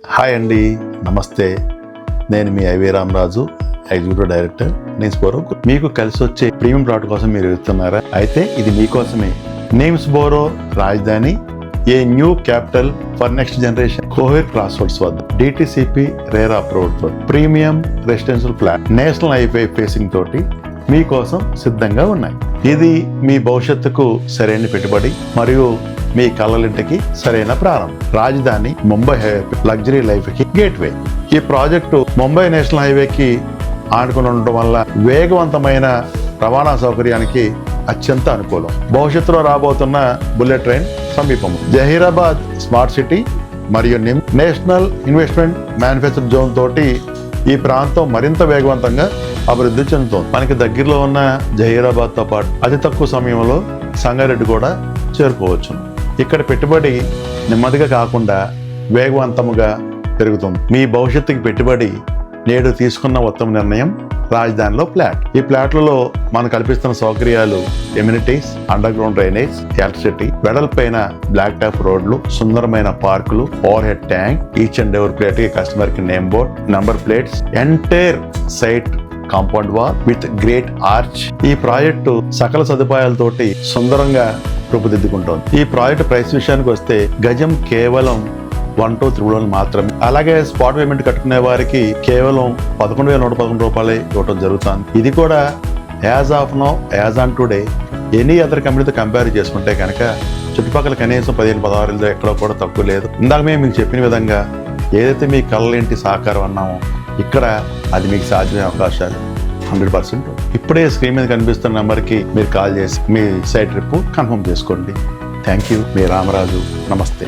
Hi అండి, నమస్తే. నేను మీ ఐవి రామరాజు, ఎగ్జిక్యూటివ్ డైరెక్టర్ నేమ్స్బోరో. మీకు కలిసి వచ్చే ప్రీమియం ప్లాట్ కోసం మీరు వెళ్తున్నారా? అయితే ఇది మీకోసమే. నేమ్స్బోరో రాజధాని, a new capital for next generation. కోహెర్ క్రాస్ రోడ్స్ వద్ద DTCP RERA approved premium residential flat national highway facing తోటి మీకోసం సిద్ధంగా ఉన్నాయి. ఇది మీ భవిష్యత్తుకు సరైన పెట్టుబడి మరియు మీ కలలింటికి సరైన ప్రారంభం. రాజధాని ముంబై హైవే లగ్జరీ లైఫ్ కి గేట్వే. ఈ ప్రాజెక్టు ముంబై నేషనల్ హైవేకి ఆనుకుని ఉండటం వల్ల వేగవంతమైన రవాణా సౌకర్యానికి అత్యంత అనుకూలం. భవిష్యత్తులో రాబోతున్న బుల్లెట్ ట్రైన్ సమీపం. జహీరాబాద్ స్మార్ట్ సిటీ మరియు నేషనల్ ఇన్వెస్ట్మెంట్ మ్యానుఫ్యాక్చరింగ్ జోన్ తోటి ఈ ప్రాంతం మరింత వేగవంతంగా అభివృద్ధి చెందుతోంది. మనకి దగ్గరలో ఉన్న జహీరాబాద్ తో పాటు అతి తక్కువ సమయంలో సంగారెడ్డి కూడా చేరుకోవచ్చు. ఇక్కడ పెట్టుబడి నెమ్మదిగా కాకుండా వేగవంతముగా పెరుగుతుంది. మీ భవిష్యత్తుకి పెట్టుబడి నేడు తీసుకున్న ఉత్తమ నిర్ణయం రాజధానిలో ఫ్లాట్. ఈ ఫ్లాట్లలో మనం కల్పిస్తున్న సౌకర్యాలు amenities, underground drainage, electricity, వెడల్పైన బ్లాక్ టాప్ రోడ్లు, సుందరమైన పార్కులు, overhead tank, each and ఎవరి ప్లేట్ కి కస్టమర్ కి name board, number plates, entire site compound wall with great arch. ఈ ప్రాజెక్టు సకల సదుపాయాలతోటి సుందరంగా రూపుదిద్దుకుంటోంది. ఈ ప్రాజెక్టు ప్రైస్ విషయానికి వస్తే గజం కేవలం 1,2,3 మాత్రమే. అలాగే స్పాట్ పేమెంట్ కట్టుకునే వారికి కేవలం 11,111 రూపాయలు ఇవ్వడం జరుగుతుంది. ఇది కూడా as of now, as on today any other కంపెనీతో కంపేర్ చేసుకుంటే కనుక చుట్టుపక్కల కనీసం 15-16 ఎక్కడో కూడా తక్కువ లేదు. ఇందాక మేము మీకు చెప్పిన విధంగా ఏదైతే మీ కళ్ళేంటి సాకారం అన్నామో ఇక్కడ అది మీకు సాధ్యమయ్యే అవకాశాలు 100%. ఇప్పుడే స్క్రీన్ మీద కనిపిస్తున్న నెంబర్కి మీరు కాల్ చేసి మీ సైట్ ట్రిప్ కన్ఫర్మ్ చేసుకోండి. Thank you. మీ రామరాజు. నమస్తే.